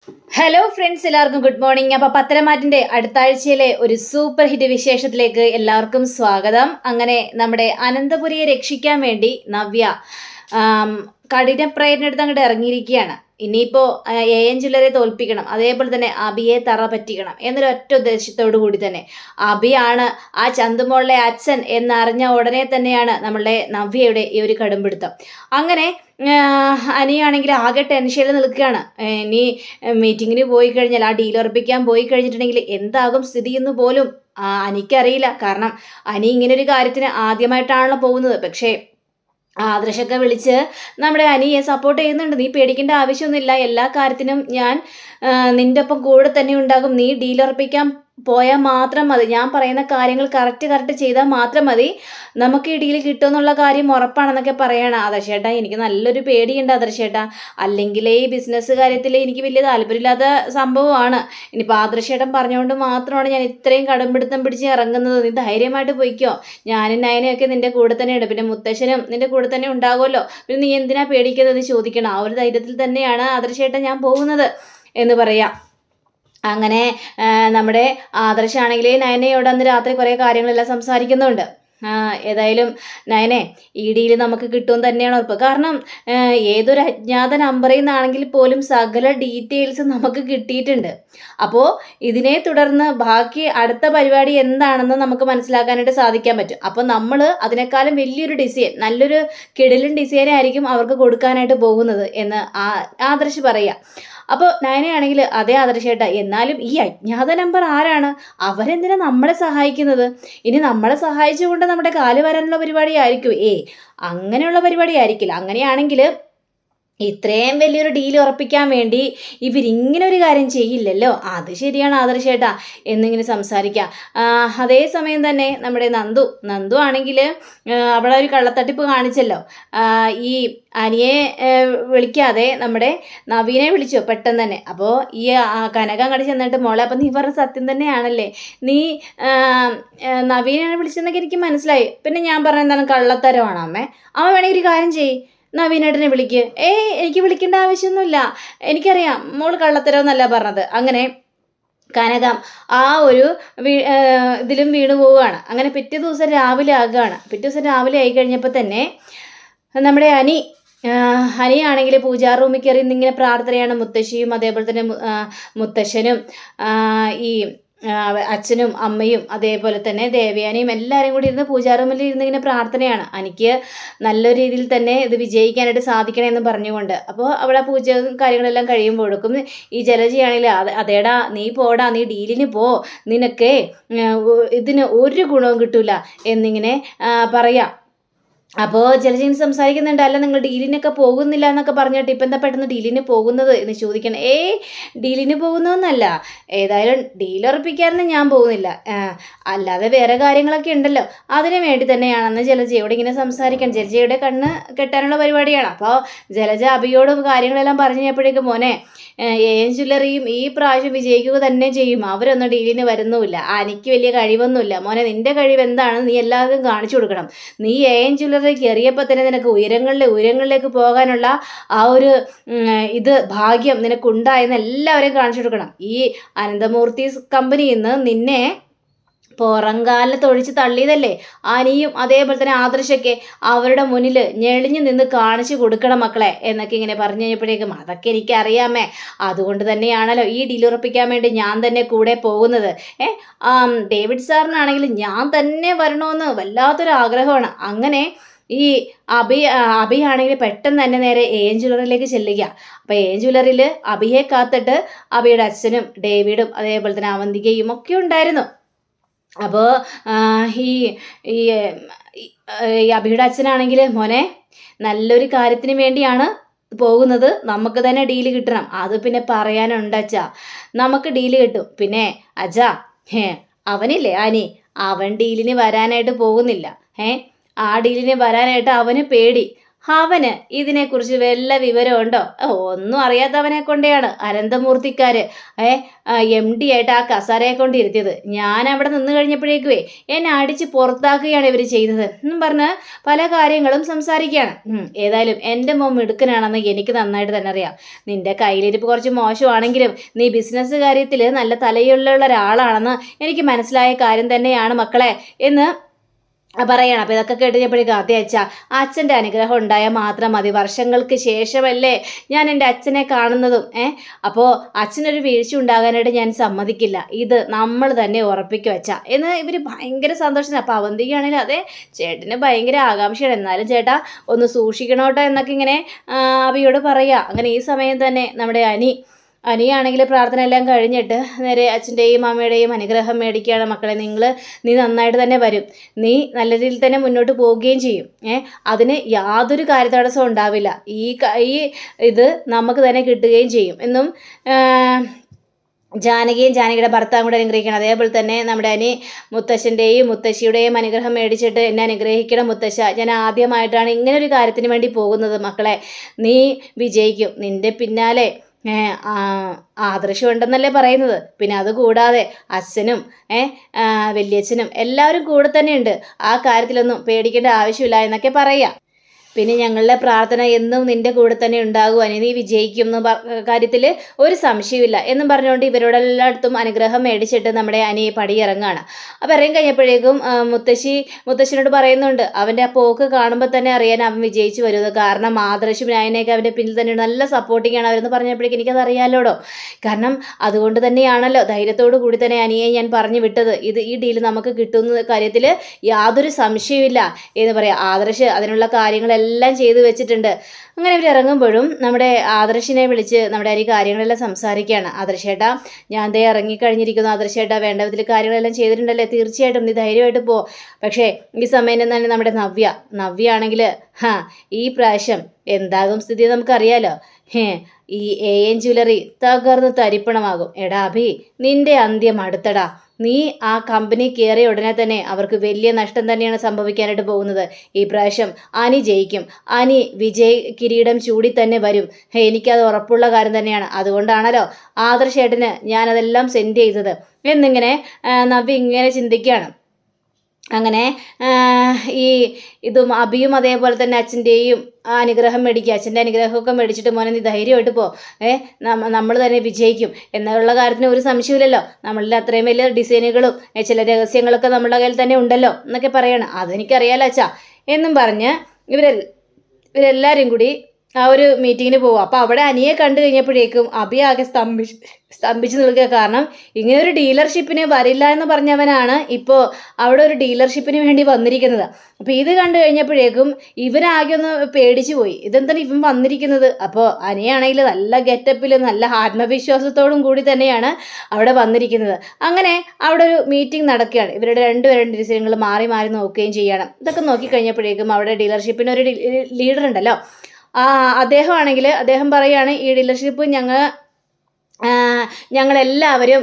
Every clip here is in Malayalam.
ഹലോ ഫ്രണ്ട്സ്, എല്ലാവർക്കും ഗുഡ് മോർണിംഗ്. അപ്പോൾ പത്തരമാറ്റിൻ്റെ അടുത്ത ആഴ്ചയിലെ ഒരു സൂപ്പർ ഹിറ്റ് വിശേഷത്തിലേക്ക് എല്ലാവർക്കും സ്വാഗതം. അങ്ങനെ നമ്മുടെ അനന്തപുരിയെ രക്ഷിക്കാൻ വേണ്ടി നവ്യ കഠിന പ്രയത്നം എടുത്ത് അങ്ങോട്ട് ഇറങ്ങിയിരിക്കുകയാണ്. ഇനിയിപ്പോൾ AN ജ്വല്ലറിയെ തോൽപ്പിക്കണം, അതേപോലെ തന്നെ അബിയെ തറ പറ്റിക്കണം എന്നൊരൊറ്റ ഉദ്ദേശത്തോടു കൂടി തന്നെ. അബിയാണ് ആ ചന്തുമോളുടെ അച്ഛൻ എന്നറിഞ്ഞ ഉടനെ തന്നെയാണ് നമ്മളുടെ നവ്യയുടെ ഈ ഒരു കടുംപിടുത്തം. അങ്ങനെ അനിയാണെങ്കിൽ ആകെ ടെൻഷനിൽ നിൽക്കുകയാണ്. ഇനി മീറ്റിങ്ങിന് പോയി കഴിഞ്ഞാൽ, ആ ഡീൽ ഉറപ്പിക്കാൻ പോയി കഴിഞ്ഞിട്ടുണ്ടെങ്കിൽ എന്താകും സ്ഥിതി എന്ന് പോലും അനിക്കറിയില്ല. കാരണം അനി ഇങ്ങനൊരു കാര്യത്തിന് ആദ്യമായിട്ടാണല്ലോ പോകുന്നത്. പക്ഷേ ആദർശൊക്കെ വിളിച്ച് നമ്മുടെ അനിയെ സപ്പോർട്ട് ചെയ്യുന്നുണ്ട്. നീ പേടിക്കേണ്ട ആവശ്യമൊന്നുമില്ല, എല്ലാ കാര്യത്തിനും ഞാൻ നിൻ്റെ ഒപ്പം കൂടെ തന്നെ ഉണ്ടാകും. നീ ഡീൽ ഉറപ്പിക്കാൻ പോയാൽ മാത്രം മതി, ഞാൻ പറയുന്ന കാര്യങ്ങൾ കറക്റ്റ് ചെയ്താൽ മാത്രം മതി, നമുക്ക് ഈ ഡീൽ കിട്ടുമെന്നുള്ള കാര്യം ഉറപ്പാണെന്നൊക്കെ പറയണം. ആദർശേട്ടാ, എനിക്ക് നല്ലൊരു പേടിയുണ്ട് ആദർശേട്ടാ. അല്ലെങ്കിലേ ഈ ബിസിനസ് കാര്യത്തിൽ എനിക്ക് വലിയ താല്പര്യമില്ലാത്ത സംഭവമാണ്. ഇനിയിപ്പോൾ ആദർശേട്ടൻ പറഞ്ഞുകൊണ്ട് മാത്രമാണ് ഞാൻ ഇത്രയും കടുംപിടുത്തം പിടിച്ച് ഇറങ്ങുന്നത്. നീ ധൈര്യമായിട്ട് പോയിക്കോ, ഞാനും നയനയൊക്കെ നിൻ്റെ കൂടെ തന്നെ ഉണ്ട്, പിന്നെ മുത്തശ്ശനും നിൻ്റെ കൂടെ തന്നെ ഉണ്ടാകുമല്ലോ, പിന്നെ നീ എന്തിനാ പേടിക്കുന്നത് ചോദിക്കണം. ആ ഒരു ധൈര്യത്തിൽ തന്നെയാണ് ആദർശേട്ടൻ ഞാൻ പോകുന്നത് എന്ന് പറയാം. അങ്ങനെ നമ്മുടെ ആദർശാണെങ്കിൽ നയനയോട് അന്ന് രാത്രി കുറേ കാര്യങ്ങളെല്ലാം സംസാരിക്കുന്നുണ്ട്. ഏതായാലും നയനെ, ഈ ഡീൽ നമുക്ക് കിട്ടുമെന്ന് തന്നെയാണ് ഉറപ്പ്. കാരണം ഏതൊരു അജ്ഞാത നമ്പറിൽ നിന്നാണെങ്കിൽ പോലും സകല ഡീറ്റെയിൽസ് നമുക്ക് കിട്ടിയിട്ടുണ്ട്. അപ്പോൾ ഇതിനെ തുടർന്ന് ബാക്കി അടുത്ത പരിപാടി എന്താണെന്ന് നമുക്ക് മനസ്സിലാക്കാനായിട്ട് സാധിക്കാൻ പറ്റും. അപ്പോൾ നമ്മൾ അതിനേക്കാളും വലിയൊരു ഡിസൈൻ, നല്ലൊരു കിടിലൻ ഡിസൈനായിരിക്കും അവർക്ക് കൊടുക്കാനായിട്ട് പോകുന്നത് എന്ന് ആദർശ് പറയാം. അപ്പോൾ നയനയാണെങ്കിൽ അതേ ആദർശേട്ടാ, എന്നാലും ഈ അജ്ഞാത നമ്പർ ആരാണ്, അവരെന്തിനാ നമ്മളെ സഹായിക്കുന്നത്, ഇനി നമ്മളെ സഹായിച്ചുകൊണ്ട് നമ്മുടെ കാല് വരാനുള്ള പരിപാടി ആയിരിക്കും? അങ്ങനെയുള്ള പരിപാടി ആയിരിക്കില്ല. അങ്ങനെയാണെങ്കിൽ ഇത്രയും വലിയൊരു ഡീൽ ഉറപ്പിക്കാൻ വേണ്ടി ഇവരിങ്ങനെ ഒരു കാര്യം ചെയ്യില്ലല്ലോ. അത് ശരിയാണ് ആദർശേട്ടാ എന്നിങ്ങനെ സംസാരിക്കാം. അതേസമയം തന്നെ നമ്മുടെ നന്ദു ആണെങ്കിൽ അവിടെ ഒരു കള്ളത്തട്ടിപ്പ് കാണിച്ചല്ലോ. ഈ അനിയെ വിളിക്കാതെ നമ്മുടെ നവീനെ വിളിച്ചു പെട്ടെന്ന് തന്നെ. അപ്പോൾ ഈ കനക അങ്ങോട്ട് ചെന്നിട്ട്, മോളെ, അപ്പം നീ പറഞ്ഞ സത്യം തന്നെയാണല്ലേ, നീ നവീനെ വിളിച്ചെന്നൊക്കെ എനിക്ക് മനസ്സിലായി, പിന്നെ ഞാൻ പറഞ്ഞ എന്താണ് കള്ളത്തരമാണോ അമ്മേ? അമ്മ വേണമെങ്കിൽ ഒരു കാര്യം ചെയ്യ്, നവീനേട്ടനെ വിളിക്ക്. എനിക്ക് വിളിക്കേണ്ട ആവശ്യമൊന്നുമില്ല, എനിക്കറിയാം മോള് കള്ളത്തരമെന്നല്ല പറഞ്ഞത്. അങ്ങനെ കനകം ആ ഒരു ഇതിലും വീണു പോവുകയാണ്. അങ്ങനെ പിറ്റേ ദിവസം രാവിലെ ആയി കഴിഞ്ഞപ്പോൾ തന്നെ നമ്മുടെ അനിയാണെങ്കിൽ പൂജാ റൂമിൽ കയറി ഇന്നിങ്ങനെ പ്രാർത്ഥനയാണ്. മുത്തശ്ശിയും അതേപോലെ തന്നെ മുത്തശ്ശനും ഈ അച്ഛനും അമ്മയും അതേപോലെ തന്നെ ദേവയാനിയും എല്ലാവരും കൂടി ഇരുന്ന് പൂജാ റൂമിൽ ഇരുന്ന് ഇങ്ങനെ പ്രാർത്ഥനയാണ്. എനിക്ക് നല്ലൊരു രീതിയിൽ തന്നെ ഇത് വിജയിക്കാനായിട്ട് സാധിക്കണേ എന്ന് പറഞ്ഞുകൊണ്ട്. അപ്പോൾ അവിടെ പൂജയും കാര്യങ്ങളെല്ലാം കഴിയുമ്പോഴേക്കും ഈ ജലജയാണെങ്കിൽ, അതേടാ നീ പോടാ, നീ ഡീലിന് പോ, നിനക്ക് ഇതിന് ഒരു ഗുണവും കിട്ടൂല എന്നിങ്ങനെ പറയാം. അപ്പോൾ ജലജീൻ സംസാരിക്കുന്നുണ്ട്, അല്ല നിങ്ങൾ ഡീലിനൊക്കെ പോകുന്നില്ല എന്നൊക്കെ പറഞ്ഞിട്ട് ഇപ്പം എന്താ പെട്ടെന്ന് ഡീലിന് പോകുന്നത് എന്ന് ചോദിക്കണം. ഡീലിന് പോകുന്നതെന്നല്ല, ഏതായാലും ഡീൽ ഉറപ്പിക്കാനൊന്നും ഞാൻ പോകുന്നില്ല, അല്ലാതെ വേറെ കാര്യങ്ങളൊക്കെ ഉണ്ടല്ലോ, അതിനു വേണ്ടി തന്നെയാണെന്ന് ജലജയോട് ഇങ്ങനെ സംസാരിക്കണം. ജലജയുടെ കണ്ണ് കെട്ടാനുള്ള പരിപാടിയാണ്. അപ്പോൾ ജലജ അഭിയോടും കാര്യങ്ങളെല്ലാം പറഞ്ഞു കഴിഞ്ഞപ്പോഴേക്കും, മോനെ, AN ജ്വല്ലറിയും ഈ പ്രാവശ്യം വിജയിക്കുക തന്നെ ചെയ്യും, അവരൊന്നും ഡീലിന് വരുന്നുമില്ല, എനിക്ക് വലിയ കഴിവൊന്നുമില്ല മോനെ, നിൻ്റെ കഴിവ് എന്താണെന്ന് നീ എല്ലാവർക്കും കാണിച്ചു കൊടുക്കണം. നീ AN ജ്വല്ലറി കയറിയപ്പോൾ തന്നെ നിനക്ക് ഉയരങ്ങളിലേക്ക് പോകാനുള്ള ആ ഒരു ഭാഗ്യം നിനക്കുണ്ടായെന്ന് എല്ലാവരെയും കാണിച്ചു കൊടുക്കണം. ഈ അനന്തമൂർത്തി കമ്പനിയിൽ നിന്ന് നിന്നെ പുറംകാലിന് തൊഴിച്ച് തള്ളിയതല്ലേ അനിയും അതേപോലെ തന്നെ ആദർശൊക്കെ, അവരുടെ മുന്നിൽ ഞെളിഞ്ഞു നിന്ന് കാണിച്ചു കൊടുക്കണം മക്കളെ എന്നൊക്കെ ഇങ്ങനെ പറഞ്ഞു കഴിഞ്ഞപ്പോഴേക്കും, അതൊക്കെ എനിക്കറിയാമേ, അതുകൊണ്ട് തന്നെയാണല്ലോ ഈ ഡീൽ ഉറപ്പിക്കാൻ വേണ്ടി ഞാൻ തന്നെ കൂടെ പോകുന്നത്. ഡേവിഡ് സാറിനാണെങ്കിൽ ഞാൻ തന്നെ വരണമെന്ന് വല്ലാത്തൊരു ആഗ്രഹമാണ്. അങ്ങനെ ഈ അബിയാണെങ്കിൽ പെട്ടെന്ന് തന്നെ നേരെ AN ജ്വല്ലറിയിലേക്ക് ചെല്ലുക. അപ്പോൾ AN ജ്വല്ലറിയിൽ അബിയെ കാത്തിട്ട് അബിയുടെ അച്ഛനും ഡേവിഡും അതേപോലെ തന്നെ അവന്തികയും ഒക്കെ ഉണ്ടായിരുന്നു. അപ്പോൾ ഈ അബിയുടെ അച്ഛനാണെങ്കിൽ, മോനെ, നല്ലൊരു കാര്യത്തിന് വേണ്ടിയാണ് പോകുന്നത്, നമുക്ക് തന്നെ ഡീല് കിട്ടണം, അത് പിന്നെ പറയാനുണ്ട് അച്ഛാ, നമുക്ക് ഡീല് കിട്ടും. പിന്നെ അച്ഛാ, അവനില്ലേ അവൻ ഡീലിന് വരാനായിട്ട് പോകുന്നില്ല. ആ ഡീലിന് വരാനായിട്ട് അവന് പേടി, അവന് ഇതിനെക്കുറിച്ച് വല്ല വിവരമുണ്ടോ? ഒന്നും അറിയാത്തവനെ കൊണ്ടെയാണ് അനന്തമൂർത്തിക്കാർ MD ആയിട്ട് ആ കസാരയെ കൊണ്ട് ഇരുത്തിയത്. ഞാൻ അവിടെ നിന്ന് കഴിഞ്ഞപ്പോഴേക്കുവേ എന്നെ അടിച്ച് പുറത്താക്കുകയാണ് ഇവർ ചെയ്തത് എന്നും പറഞ്ഞ് പല കാര്യങ്ങളും സംസാരിക്കുകയാണ്. ഏതായാലും എൻ്റെ മോൻ മിടുക്കനാണെന്ന് എനിക്ക് നന്നായിട്ട് തന്നെ അറിയാം. നിന്റെ കയ്യിലിരിപ്പ് കുറച്ച് മോശമാണെങ്കിലും നീ ബിസിനസ് കാര്യത്തിൽ നല്ല തലയുള്ള ഒരാളാണെന്ന് എനിക്ക് മനസ്സിലായ കാര്യം തന്നെയാണ് മക്കളെ എന്ന് പറയണം. അപ്പോൾ ഇതൊക്കെ കേട്ടുകഴിഞ്ഞപ്പോഴേക്കും അതെ അച്ഛാ, അച്ഛൻ്റെ അനുഗ്രഹം ഉണ്ടായാൽ മാത്രം മതി. വർഷങ്ങൾക്ക് ശേഷമല്ലേ ഞാൻ എൻ്റെ അച്ഛനെ കാണുന്നതും. അപ്പോൾ അച്ഛനൊരു വീഴ്ച ഉണ്ടാകാനായിട്ട് ഞാൻ സമ്മതിക്കില്ല. ഇത് നമ്മൾ തന്നെ ഉറപ്പിക്കും അച്ഛാ എന്ന് ഇവർ ഭയങ്കര സന്തോഷമാണ്. അപ്പോൾ അവന്തികയാണെങ്കിലും അതെ ചേട്ടന് ഭയങ്കര ആകാംക്ഷയാണ്. എന്നാലും ചേട്ടാ ഒന്ന് സൂക്ഷിക്കണോട്ടോ എന്നൊക്കെ ഇങ്ങനെ അവിയോട് പറയുക. അങ്ങനെ ഈ സമയം തന്നെ നമ്മുടെ അനിയാണെങ്കിൽ പ്രാർത്ഥന എല്ലാം കഴിഞ്ഞിട്ട് നേരെ അച്ഛൻ്റെയും അമ്മയുടെയും അനുഗ്രഹം മേടിക്കുകയാണ്. മക്കളെ നീ നന്നായിട്ട് തന്നെ വരും, നീ നല്ല രീതിയിൽ തന്നെ മുന്നോട്ട് പോവുകയും ചെയ്യും. അതിന് യാതൊരു കാര്യതടസ്സവും ഉണ്ടാവില്ല. ഈ ഇത് നമുക്ക് തന്നെ കിട്ടുകയും ചെയ്യും എന്നും ജാനകിയുടെ ഭർത്താവും കൂടെ അനുഗ്രഹിക്കണം. അതേപോലെ തന്നെ നമ്മുടെ മുത്തശ്ശൻ്റെയും മുത്തശ്ശിയുടെയും അനുഗ്രഹം മേടിച്ചിട്ട് എന്നെ അനുഗ്രഹിക്കണം മുത്തശ്ശ. ഞാൻ ആദ്യമായിട്ടാണ് ഇങ്ങനൊരു കാര്യത്തിന് വേണ്ടി പോകുന്നത്. മക്കളെ നീ വിജയിക്കും. നിൻ്റെ പിന്നാലെ ആദർശമുണ്ടെന്നല്ലേ പറയുന്നത്. പിന്നെ അതുകൂടാതെ അച്ഛനും വലിയച്ഛനും എല്ലാവരും കൂടെ തന്നെയുണ്ട്. ആ കാര്യത്തിലൊന്നും പേടിക്കേണ്ട ആവശ്യമില്ല എന്നൊക്കെ പറയാം. പിന്നെ ഞങ്ങളുടെ പ്രാർത്ഥന എന്നും നിൻ്റെ കൂടെ തന്നെ ഉണ്ടാകും അനി, നീ വിജയിക്കും എന്ന കാര്യത്തിൽ ഒരു സംശയമില്ല എന്നും പറഞ്ഞുകൊണ്ട് ഇവരോടെല്ലായിടത്തും അനുഗ്രഹം മേടിച്ചിട്ട് നമ്മുടെ അനി പടിയിറങ്ങുകയാണ്. അപ്പോൾ ഇറങ്ങി കഴിഞ്ഞപ്പോഴേക്കും മുത്തശ്ശിനോട് പറയുന്നുണ്ട് അവൻ്റെ ആ പോക്ക് കാണുമ്പോൾ തന്നെ അറിയാൻ അവൻ വിജയിച്ചു വരുന്നത്. കാരണം ആദർശും നായനെയൊക്കെ അവൻ്റെ പിന്നിൽ തന്നെ നല്ല സപ്പോർട്ടിങ് ആണ് അവരെന്ന് പറഞ്ഞപ്പോഴേക്കും എനിക്കത് അറിയാലോടോ. കാരണം അതുകൊണ്ട് തന്നെയാണല്ലോ ധൈര്യത്തോടു കൂടി തന്നെ അനിയെ ഞാൻ പറഞ്ഞു വിട്ടത്. ഈ ഡീൽ നമുക്ക് കിട്ടുന്ന കാര്യത്തിൽ യാതൊരു സംശയമില്ല എന്ന് പറയാം. ആദർശ് അതിനുള്ള കാര്യങ്ങളെല്ലാം ചെയ്തു വെച്ചിട്ടുണ്ട്. അങ്ങനെ ഇവർ ഇറങ്ങുമ്പോഴും നമ്മുടെ ആദർശിനെ വിളിച്ച് നമ്മുടെ ഈ കാര്യങ്ങളെല്ലാം സംസാരിക്കുകയാണ്. ആദർശേട്ടാ, ഞാൻ ദേ ഇറങ്ങിക്കഴിഞ്ഞിരിക്കുന്നു. ആദർശേട്ടാ, വേണ്ട വിധത്തിൽ കാര്യങ്ങളെല്ലാം ചെയ്തിട്ടുണ്ടല്ലേ, തീർച്ചയായിട്ടും നീ ധൈര്യമായിട്ട് പോ. പക്ഷേ ഈ സമയം തന്നെ നമ്മുടെ നവ്യ ആണെങ്കിൽ ഈ പ്രാവശ്യം എന്താകും സ്ഥിതി നമുക്കറിയാലോ. ഈ AN ജ്വല്ലറി തകർന്ന് തരിപ്പണമാകും. എടാ അഭി, നിന്റെ അന്ത്യം അടുത്തടാ. നീ ആ കമ്പനി കയറിയ ഉടനെ തന്നെ അവർക്ക് വലിയ നഷ്ടം തന്നെയാണ് സംഭവിക്കാനായിട്ട് പോകുന്നത്. ഈ പ്രാവശ്യം അനി ജയിക്കും. അനി വിജയ് കിരീടം ചൂടി തന്നെ വരും. എനിക്കത് ഉറപ്പുള്ള കാര്യം തന്നെയാണ്. അതുകൊണ്ടാണല്ലോ ആദർശേട്ടന് ഞാനതെല്ലാം സെൻഡ് ചെയ്തത് എന്നിങ്ങനെ നവ്യ ഇങ്ങനെ ചിന്തിക്കുകയാണ്. അങ്ങനെ ഇതും അഭിയും അതേപോലെ തന്നെ അച്ഛൻ്റെയും അനുഗ്രഹം മേടിക്കുക. അച്ഛൻ്റെ അനുഗ്രഹമൊക്കെ മേടിച്ചിട്ട് മോനെ നീ ധൈര്യമായിട്ട് പോ, നമ്മൾ തന്നെ വിജയിക്കും എന്നുള്ള കാര്യത്തിന് ഒരു സംശയമില്ലല്ലോ. നമ്മളിൽ അത്രയും വലിയ ഡിസൈനുകളും ചില രഹസ്യങ്ങളൊക്കെ നമ്മളുടെ കയ്യിൽ തന്നെ ഉണ്ടല്ലോ എന്നൊക്കെ പറയണം. അതെനിക്കറിയാലോ അച്ഛാ എന്നും പറഞ്ഞ് ഇവരെല്ലാവരും കൂടി ആ ഒരു മീറ്റിങ്ങിന് പോകും. അപ്പോൾ അവിടെ അനിയെ കണ്ടു കഴിഞ്ഞപ്പോഴേക്കും അഭി ആകെ സ്തംഭിച്ച് നിൽക്കുക. കാരണം ഇങ്ങനെ ഒരു ഡീലർഷിപ്പിന് വരില്ല എന്ന് പറഞ്ഞവനാണ് ഇപ്പോൾ അവിടെ ഒരു ഡീലർഷിപ്പിന് വേണ്ടി വന്നിരിക്കുന്നത്. അപ്പോൾ ഇത് കണ്ടു കഴിഞ്ഞപ്പോഴേക്കും ഇവനാകെ ഒന്ന് പേടിച്ചു പോയി. ഇതെന്താണ് ഇവൻ വന്നിരിക്കുന്നത്? അപ്പോൾ അനിയാണെങ്കിൽ നല്ല ഗെറ്റപ്പിൽ നല്ല ആത്മവിശ്വാസത്തോടും കൂടി തന്നെയാണ് അവിടെ വന്നിരിക്കുന്നത്. അങ്ങനെ അവിടെ ഒരു മീറ്റിംഗ് നടക്കുകയാണ്. ഇവരുടെ രണ്ടുപേരുടെ ഡിസൈനുകൾ മാറി മാറി നോക്കുകയും ചെയ്യണം. ഇതൊക്കെ നോക്കിക്കഴിഞ്ഞപ്പോഴേക്കും അവിടെ ഡീലർഷിപ്പിന് ഒരു ലീഡർ ഉണ്ടല്ലോ, അദ്ദേഹം പറയുകയാണ് ഈ ഡീലർഷിപ്പ് ഞങ്ങളെല്ലാവരും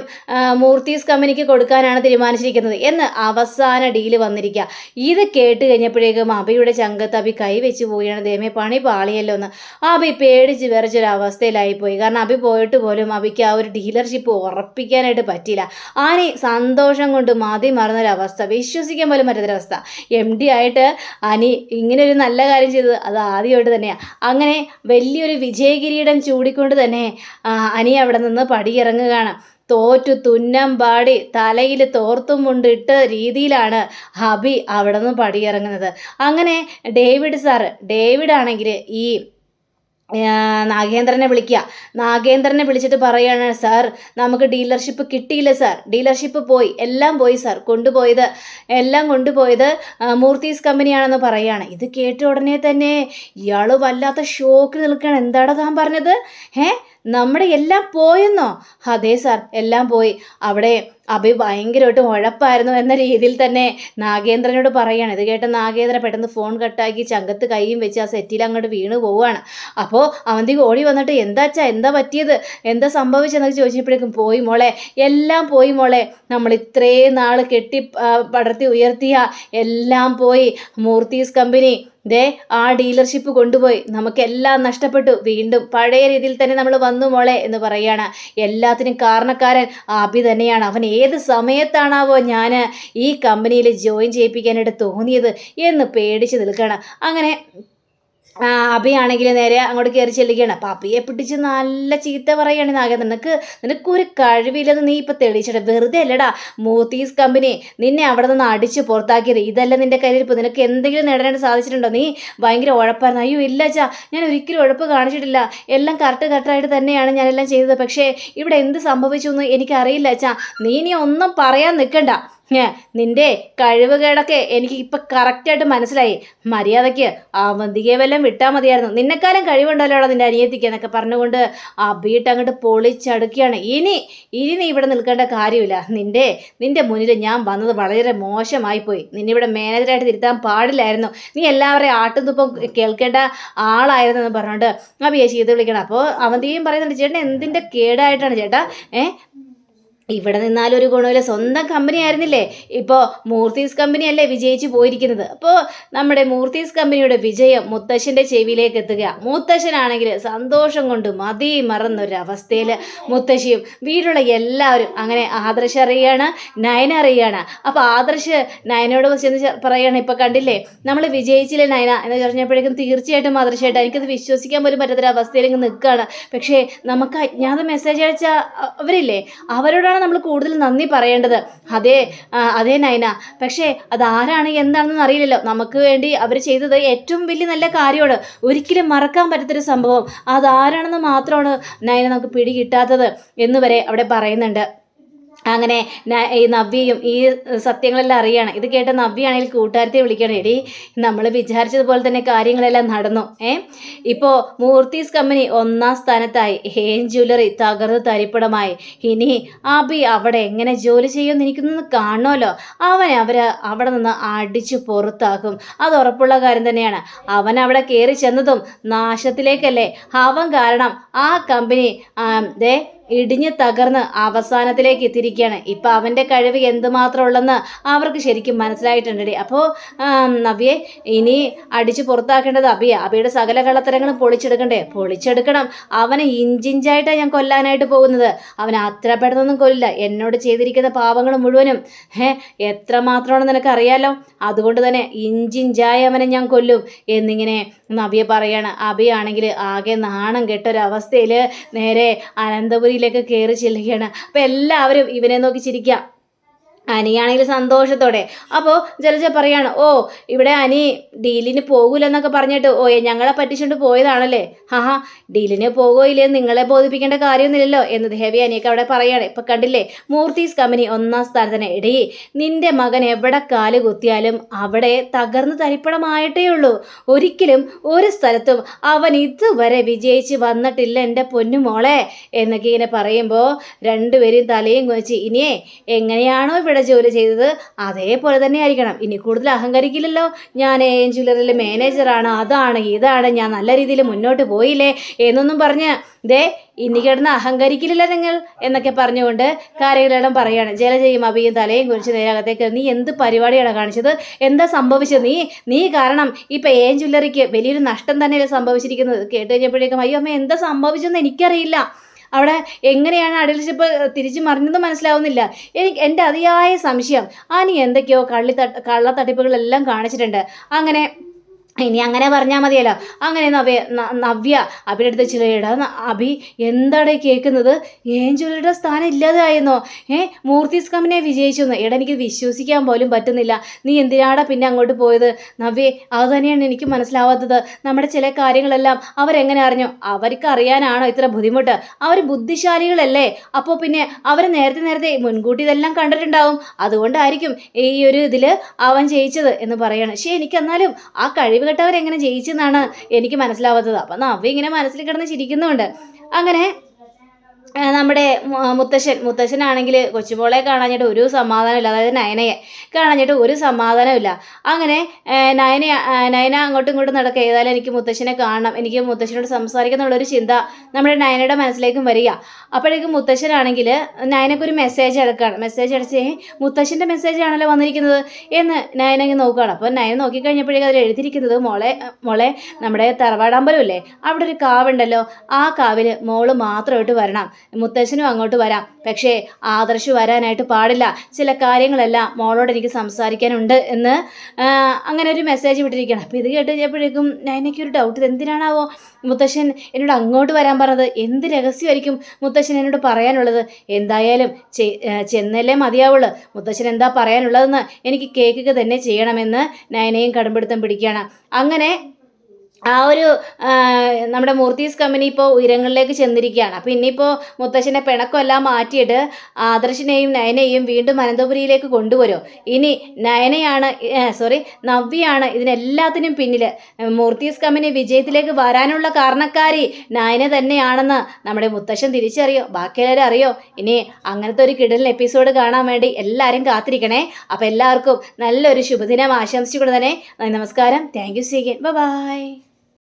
മൂർത്തീസ് കമ്പനിക്ക് കൊടുക്കാനാണ് തീരുമാനിച്ചിരിക്കുന്നത് എന്ന് അവസാന ഡീല് വന്നിരിക്കുക. ഇത് കേട്ട് കഴിഞ്ഞപ്പോഴേക്കും അഭിയുടെ ചങ്കത്ത് അഭി കൈവച്ച് പോവുകയാണ്. ദൈവമേ, പണി പാളിയല്ലോ എന്ന് അഭി പേടിച്ച് വിറച്ചൊരവസ്ഥയിലായിപ്പോയി. കാരണം അഭി പോയിട്ട് പോലും അഭിക്ക് ആ ഒരു ഡീലർഷിപ്പ് ഉറപ്പിക്കാനായിട്ട് പറ്റിയില്ല. ആനി സന്തോഷം കൊണ്ട് മതി മറന്നൊരവസ്ഥ, വിശ്വസിക്കാൻ പോലും പറ്റുന്നൊരവസ്ഥ. MD ആയിട്ട് അനി ഇങ്ങനെ ഒരു നല്ല കാര്യം ചെയ്തത് അത് ആദ്യമായിട്ട് തന്നെയാണ്. അങ്ങനെ വലിയൊരു വിജയകിരീടം ചൂടിക്കൊണ്ട് തന്നെ അനി അവിടെ നിന്ന് പടിയിറങ്ങുകയാണ്. തോറ്റു തുന്നം പാടി തലയിൽ തോർത്തും കൊണ്ടിട്ട രീതിയിലാണ് അഭി അവിടെ നിന്ന് പടിയിറങ്ങുന്നത്. അങ്ങനെ ഡേവിഡ് ആണെങ്കിൽ ഈ നാഗേന്ദ്രനെ വിളിച്ചിട്ട് പറയാണ്, സാർ നമുക്ക് ഡീലർഷിപ്പ് കിട്ടിയില്ല സാർ, ഡീലർഷിപ്പ് പോയി, എല്ലാം പോയി സാർ, കൊണ്ടുപോയത് മൂർത്തീസ് കമ്പനിയാണെന്ന് പറയാണ്. ഇത് കേട്ട ഉടനെ തന്നെ ഇയാൾ വല്ലാത്ത ഷോക്കിൽ നിൽക്കുകയാണ്. എന്താടാ താൻ പറഞ്ഞത്? നമ്മുടെ എല്ലാം പോയെന്നോ? അതെ സാർ, എല്ലാം പോയി. അവിടെ അഭി ഭയങ്കരമായിട്ട് ഉഴപ്പായിരുന്നു എന്ന രീതിയിൽ തന്നെ നാഗേന്ദ്രനോട് പറയുകയാണ്. ഇത് കേട്ട നാഗേന്ദ്രൻ പെട്ടെന്ന് ഫോൺ കട്ടാക്കി ചങ്കത്ത് കൈയും വെച്ച് ആ സെറ്റിൽ അങ്ങോട്ട് വീണ് പോവുകയാണ്. അപ്പോൾ അവന്തിക്ക് ഓടി വന്നിട്ട് എന്താ പറ്റിയത്, എന്താ സംഭവിച്ചെന്നൊക്കെ ചോദിച്ചപ്പോഴേക്കും പോയി മോളെ, എല്ലാം പോയി മോളെ, നമ്മൾ ഇത്രയും നാൾ കെട്ടി പടർത്തി ഉയർത്തിയ എല്ലാം പോയി. മൂർത്തീസ് കമ്പനി ആ ഡീലർഷിപ്പ് കൊണ്ടുപോയി, നമുക്കെല്ലാം നഷ്ടപ്പെട്ടു, വീണ്ടും പഴയ രീതിയിൽ തന്നെ നമ്മൾ വന്നു മോളെ എന്ന് പറയാണ്. എല്ലാത്തിനും കാരണക്കാരൻ അഭി തന്നെയാണ്. അവൻ ഏത് സമയത്താണാവോ ഞാൻ ഈ കമ്പനിയിൽ ജോയിൻ ചെയ്യിപ്പിക്കാനായിട്ട് തോന്നിയത് എന്ന് പേടിച്ച് നിൽക്കുകയാണ്. അങ്ങനെ അഭിയാണെങ്കിൽ നേരെ അങ്ങോട്ട് കയറി ചെല്ലുകയാണ്. അപ്പം അഭിയെ പിടിച്ച് നല്ല ചീത്ത പറയുകയാണ് നാഗേന്ദ്രൻ. നിനക്കൊരു കഴിവില്ലെന്ന് നീ ഇപ്പം തെളിയിച്ചിട്ട് വെറുതെ അല്ലടാ മൂർത്തീസ് കമ്പനി നിന്നെ അവിടെ നിന്ന് അടിച്ച് പുറത്താക്കിയത്. ഇതല്ല നിന്റെ കയ്യിലിരിപ്പ്, നിനക്ക് എന്തെങ്കിലും നേടാനായിട്ട് സാധിച്ചിട്ടുണ്ടോ? നീ ഭയങ്കര ഉഴപ്പായിരുന്നു. അയ്യോ ഇല്ല അച്ഛാ, ഞാൻ ഒരിക്കലും ഉഴപ്പ് കാണിച്ചിട്ടില്ല, എല്ലാം കറക്റ്റായിട്ട് തന്നെയാണ് ഞാനെല്ലാം ചെയ്തത്. പക്ഷേ ഇവിടെ എന്ത് സംഭവിച്ചു എന്ന് എനിക്കറിയില്ല അച്ഛാ, നീ ഇനി ഒന്നും പറയാൻ നിൽക്കണ്ട. നിന്റെ കഴിവുകേടൊക്കെ എനിക്ക് ഇപ്പം കറക്റ്റായിട്ട് മനസ്സിലായി. മര്യാദയ്ക്ക് അവന്തികയെ വല്ലതും വിട്ടാൽ മതിയായിരുന്നു, നിന്നെക്കാലം കഴിവുണ്ടല്ലോടാ നിന്റെ അനിയത്തിക്ക് എന്നൊക്കെ പറഞ്ഞുകൊണ്ട് അഭിയിട്ട് അങ്ങോട്ട് പൊളിച്ചടുക്കുകയാണ്. ഇനി നീ ഇവിടെ നിൽക്കേണ്ട കാര്യമില്ല, നിന്റെ മുന്നിൽ ഞാൻ വന്നത് വളരെ മോശമായിപ്പോയി. നിന്നിവിടെ മാനേജറായിട്ട് തിരുത്താൻ പാടില്ലായിരുന്നു, നീ എല്ലാവരെയും ആട്ടുതുപ്പം കേൾക്കേണ്ട ആളായിരുന്നെന്ന് പറഞ്ഞുകൊണ്ട് അഭിയെ ചീത്ത വിളിക്കണം. അപ്പോൾ അവന്തികയും പറയുന്നുണ്ട്, ചേട്ടൻ എന്തിൻ്റെ കേടായിട്ടാണ് ചേട്ടാ ഇവിടെ നിന്നാലും ഒരു ഗുണമില്ല, സ്വന്തം കമ്പനി ആയിരുന്നില്ലേ, ഇപ്പോൾ മൂർത്തീസ് കമ്പനിയല്ലേ വിജയിച്ച് പോയിരിക്കുന്നത്. അപ്പോൾ നമ്മുടെ മൂർത്തീസ് കമ്പനിയുടെ വിജയം മുത്തശ്ശൻ്റെ ചെവിയിലേക്ക് എത്തുക. മുത്തശ്ശനാണെങ്കിൽ സന്തോഷം കൊണ്ട് മതി മറന്നൊരവസ്ഥയിൽ മുത്തശ്ശിയും വീട്ടിലുള്ള എല്ലാവരും അങ്ങനെ ആദർശ് അറിയുകയാണ്, നയന അറിയുകയാണ്. അപ്പോൾ ആദർശ് നയനോട് ചെന്ന് പറയുകയാണ്, ഇപ്പോൾ കണ്ടില്ലേ നമ്മൾ വിജയിച്ചില്ലേ നയന എന്ന് പറഞ്ഞപ്പോഴേക്കും തീർച്ചയായിട്ടും ആദർശമായിട്ട് എനിക്കത് വിശ്വസിക്കാൻ പോലും പറ്റാത്തൊരവസ്ഥയിലേക്ക് നിൽക്കുകയാണ്. പക്ഷേ നമുക്ക് അജ്ഞാത മെസ്സേജ് അയച്ച അവരില്ലേ, അവരോടാണ് നമ്മൾ കൂടുതൽ നന്ദി പറയേണ്ടത്. അതേ നയന, പക്ഷേ അതാരാണ് എന്താണെന്ന് അറിയില്ലല്ലോ, നമുക്ക് വേണ്ടി അവർ ചെയ്തത് ഏറ്റവും വലിയ നല്ല കാര്യമാണ്, ഒരിക്കലും മറക്കാൻ പറ്റാത്തൊരു സംഭവം, അതാരാണെന്ന് മാത്രമാണ് നയന നമുക്ക് പിടികിട്ടാത്തത് എന്ന് വരെ അവിടെ പറയുന്നുണ്ട്. അങ്ങനെ ഈ നവ്യയും ഈ സത്യങ്ങളെല്ലാം അറിയാണ്. ഇത് കേട്ട നവ്യയാണെങ്കിൽ കൂട്ടുകാരത്തെ വിളിക്കണം, എടി നമ്മൾ വിചാരിച്ചതുപോലെ തന്നെ കാര്യങ്ങളെല്ലാം നടന്നു. ഇപ്പോൾ മൂർത്തീസ് കമ്പനി 1ാം സ്ഥാനത്തായി, ഹേൻ ജ്വല്ലറി തകർന്ന് തരിപ്പണമായി. ഇനി അഭി അവിടെ എങ്ങനെ ജോലി ചെയ്യുമെന്ന് എനിക്കൊന്ന് കാണണമല്ലോ. അവിടെ നിന്ന് അടിച്ചു പുറത്താക്കും, അത് ഉറപ്പുള്ള കാര്യം തന്നെയാണ്. അവൻ അവിടെ കയറി ചെന്നതും നാശത്തിലേക്കല്ലേ, അവൻ കാരണം ആ കമ്പനി ഇടിഞ്ഞ് തകർന്ന് അവസാനത്തിലേക്ക് എത്തിയിരിക്കുകയാണ്. ഇപ്പം അവൻ്റെ കഴിവ് എന്തുമാത്രം ഉള്ളെന്ന് അവർക്ക് ശരിക്കും മനസ്സിലായിട്ടുണ്ടേ. അപ്പോൾ നവ്യെ ഇനി അടിച്ച് പുറത്താക്കേണ്ടത് അഭിയുടെ സകല കള്ളത്തരങ്ങളും പൊളിച്ചെടുക്കണം. അവനെ ഇഞ്ചിഞ്ചായിട്ടാണ് ഞാൻ കൊല്ലാനായിട്ട് പോകുന്നത്. അവൻ അത്ര പെട്ടെന്നൊന്നും കൊല്ലില്ല, എന്നോട് ചെയ്തിരിക്കുന്ന പാപങ്ങൾ മുഴുവനും എത്രമാത്രമാണെന്ന് നിനക്കറിയാലോ, അതുകൊണ്ട് തന്നെ ഇഞ്ചിഞ്ചായി അവനെ ഞാൻ കൊല്ലും എന്നിങ്ങനെ നവ്യ പറയാണ്. അഭിയാണെങ്കിൽ ആകെ നാണം കെട്ടൊരവസ്ഥയിൽ നേരെ അനന്തപുരിയിലേക്ക് കയറി ചെല്ലുകയാണ്. അപ്പം എല്ലാവരും ഇവനെ നോക്കി ചിരിക്കാം. അനിയാണെങ്കിൽ സന്തോഷത്തോടെ. അപ്പോൾ ജലജ പറയാണ്, ഓ ഇവിടെ അനി ഡീലിന് പോകൂലെന്നൊക്കെ പറഞ്ഞിട്ട് ഞങ്ങളെ പറ്റിച്ചുകൊണ്ട് പോയതാണല്ലേ, ഡീലിന് പോകുകയില്ലേ നിങ്ങളെ ബോധിപ്പിക്കേണ്ട കാര്യമൊന്നുമില്ലല്ലോ എന്ന് ദേവി അനിയൊക്കെ അവിടെ പറയാണ്. ഇപ്പം കണ്ടില്ലേ മൂർത്തീസ് കമ്പനി 1ാം സ്ഥാനത്തിന്. എടീ നിന്റെ മകൻ എവിടെ കാല് കുത്തിയാലും അവിടെ തകർന്ന് തരിപ്പണമായിട്ടേ ഉള്ളൂ, ഒരിക്കലും ഒരു സ്ഥലത്തും അവൻ ഇതുവരെ വിജയിച്ച് വന്നിട്ടില്ല എൻ്റെ പൊന്നുമോളെ എന്നൊക്കെ ഇങ്ങനെ പറയുമ്പോൾ രണ്ടുപേരും തലയും കുനിച്ച് ഇനിയേ എങ്ങനെയാണോ ഇവിടെ ജോലി ചെയ്തത് അതേപോലെ തന്നെ ആയിരിക്കണം, ഇനി കൂടുതൽ അഹങ്കരിക്കില്ലല്ലോ, ഞാൻ ജ്വല്ലറിയിൽ മാനേജറാണ്, അതാണ് ഇതാണ്, ഞാൻ നല്ല രീതിയിൽ മുന്നോട്ട് പോയില്ലേ എന്നൊന്നും പറഞ്ഞ് ഇനി കിടന്ന് അഹങ്കരിക്കില്ല നിങ്ങൾ എന്നൊക്കെ പറഞ്ഞുകൊണ്ട് കാര്യങ്ങളെല്ലാം പറയാണ്. ജലജയും അഭിയും തലയും കുറിച്ച് നേരകത്തേക്ക് നീ എന്ത് പരിപാടിയാണ് കാണിച്ചത്, എന്താ സംഭവിച്ചത്, നീ കാരണം ഇപ്പം ജ്വല്ലറിക്ക് വലിയൊരു നഷ്ടം തന്നെയല്ലേ സംഭവിച്ചിരിക്കുന്നത്. കേട്ട് കഴിഞ്ഞപ്പോഴേക്കും അയ്യോ അമ്മ എന്താ സംഭവിച്ചെന്ന് എനിക്കറിയില്ല, അവിടെ എങ്ങനെയാണ് ഡീലർഷിപ്പ് തിരിച്ചു മറിഞ്ഞത് മനസ്സിലാവുന്നില്ല, എൻ്റെ അതിയായ സംശയം അനി എന്തൊക്കെയോ കള്ളത്തട്ടിപ്പുകളെല്ലാം കാണിച്ചിട്ടുണ്ട്. അങ്ങനെ ഇനി അങ്ങനെ പറഞ്ഞാൽ മതിയല്ലോ. അങ്ങനെ നവ്യ അഭിയുടെ അടുത്ത് ചിലയിടാ, അഭി എന്താടേ കേൾക്കുന്നത്, ജ്വല്ലറിയുടെ സ്ഥാനം ഇല്ലാതായെന്നോ, മൂർത്തീസ് കമ്പനിയെ വിജയിച്ചു എന്ന്. എനിക്ക് വിശ്വസിക്കാൻ പോലും പറ്റുന്നില്ല, നീ എന്തിനാടാ പിന്നെ അങ്ങോട്ട് പോയത് നവ്യെ, അത് തന്നെയാണ് എനിക്ക് മനസ്സിലാവാത്തത്. നമ്മുടെ ചില കാര്യങ്ങളെല്ലാം അവരെങ്ങനെ അറിഞ്ഞു, അവർക്ക് അറിയാനാണോ ഇത്ര ബുദ്ധിമുട്ട്, അവർ ബുദ്ധിശാലികളല്ലേ, അപ്പോൾ പിന്നെ അവർ നേരത്തെ മുൻകൂട്ടി ഇതെല്ലാം കണ്ടിട്ടുണ്ടാവും, അതുകൊണ്ടായിരിക്കും ഈ ഒരു ഇതിൽ അവൻ ജയിച്ചത് എന്ന് പറയണം. പക്ഷേ എനിക്കെന്നാലും ആ കഴിവുകെട്ടവരെങ്ങനെ ജയിച്ചെന്നാണ് എനിക്ക് മനസ്സിലാവാത്തത്. അപ്പം നവ്യ ഇങ്ങനെ മനസ്സിൽ കിടന്ന് ചിരിക്കുന്നുണ്ട്. അങ്ങനെ നമ്മുടെ മുത്തശ്ശനാണെങ്കിൽ കൊച്ചുമോളെ കാണാഞ്ഞിട്ട് ഒരു സമാധാനമില്ല, അതായത് നയനയെ കാണാഞ്ഞിട്ട് ഒരു സമാധാനമില്ല. അങ്ങനെ നയന അങ്ങോട്ടും ഇങ്ങോട്ടും നടക്കുക, ഏതായാലും എനിക്ക് മുത്തശ്ശനെ കാണണം, എനിക്ക് മുത്തശ്ശനോട് സംസാരിക്കണം എന്നുള്ളൊരു ചിന്ത നമ്മുടെ നയനയുടെ മനസ്സിലേക്കും വരിക. അപ്പോഴേക്കും മുത്തശ്ശനാണെങ്കിൽ നയനക്കൊരു മെസ്സേജ് അടക്കുകയാണ്. മെസ്സേജ് അടച്ച് മുത്തശ്ശൻ്റെ മെസ്സേജ് ആണല്ലോ വന്നിരിക്കുന്നത് എന്ന് നയന നോക്കുകയാണ്. അപ്പോൾ നയന നോക്കിക്കഴിഞ്ഞപ്പോഴേക്കും അതിൽ എഴുതിയിരിക്കുന്നത്, മോളെ നമ്മുടെ തറവാടമ്പലമില്ലേ, അവിടെ ഒരു കാവുണ്ടല്ലോ, ആ കാവിൽ മോള് മാത്രമായിട്ട് വരണം, മുത്തശ്ശനും അങ്ങോട്ട് വരാം, പക്ഷേ ആദർശ് വരാനായിട്ട് പാടില്ല, ചില കാര്യങ്ങളെല്ലാം മോളോട് എനിക്ക് സംസാരിക്കാനുണ്ട് എന്ന് അങ്ങനെ ഒരു മെസ്സേജ് വിട്ടിരിക്കുകയാണ്. അപ്പോൾ ഇത് കേട്ട് കഴിഞ്ഞപ്പോഴേക്കും നയനയ്ക്കൊരു ഡൗട്ട്, ഇത് എന്തിനാണാവോ മുത്തശ്ശൻ എന്നോട് അങ്ങോട്ട് വരാൻ പറഞ്ഞത്, എന്ത് രഹസ്യമായിരിക്കും മുത്തശ്ശൻ എന്നോട് പറയാനുള്ളത്? എന്തായാലും ചെന്നല്ലേ മതിയാവുള്ളൂ, മുത്തശ്ശൻ എന്താ പറയാനുള്ളതെന്ന് എനിക്ക് കേൾക്കുക തന്നെ ചെയ്യണമെന്ന് നയനയും കടുംപിടുത്തം പിടിക്കുകയാണ്. അങ്ങനെ ആ ഒരു നമ്മുടെ മൂർത്തീസ് കമ്പനി ഇപ്പോൾ ഉയരങ്ങളിലേക്ക് ചെന്നിരിക്കുകയാണ്. അപ്പോൾ ഇനിയിപ്പോൾ മുത്തശ്ശൻ്റെ പിണക്കമെല്ലാം മാറ്റിയിട്ട് ആദർശിനെയും നയനയെയും വീണ്ടും അനന്തപുരിയിലേക്ക് കൊണ്ടുവരും. ഇനി നവ്യയാണ് ഇതിനെല്ലാത്തിനും പിന്നിൽ. മൂർത്തീസ് കമ്പനി വിജയത്തിലേക്ക് വരാനുള്ള കാരണക്കാരി നയന തന്നെയാണെന്ന് നമ്മുടെ മുത്തശ്ശൻ തിരിച്ചറിയോ, ബാക്കിയെല്ലാവരും അറിയോ? ഇനി അങ്ങനത്തെ ഒരു കിടലൻ എപ്പിസോഡ് കാണാൻ വേണ്ടി എല്ലാവരും കാത്തിരിക്കണേ. അപ്പോൾ എല്ലാവർക്കും നല്ലൊരു ശുഭദിനം ആശംസിച്ചുകൊണ്ട് തന്നെ നമസ്കാരം. താങ്ക് യു സീഗൻ. ബൈ.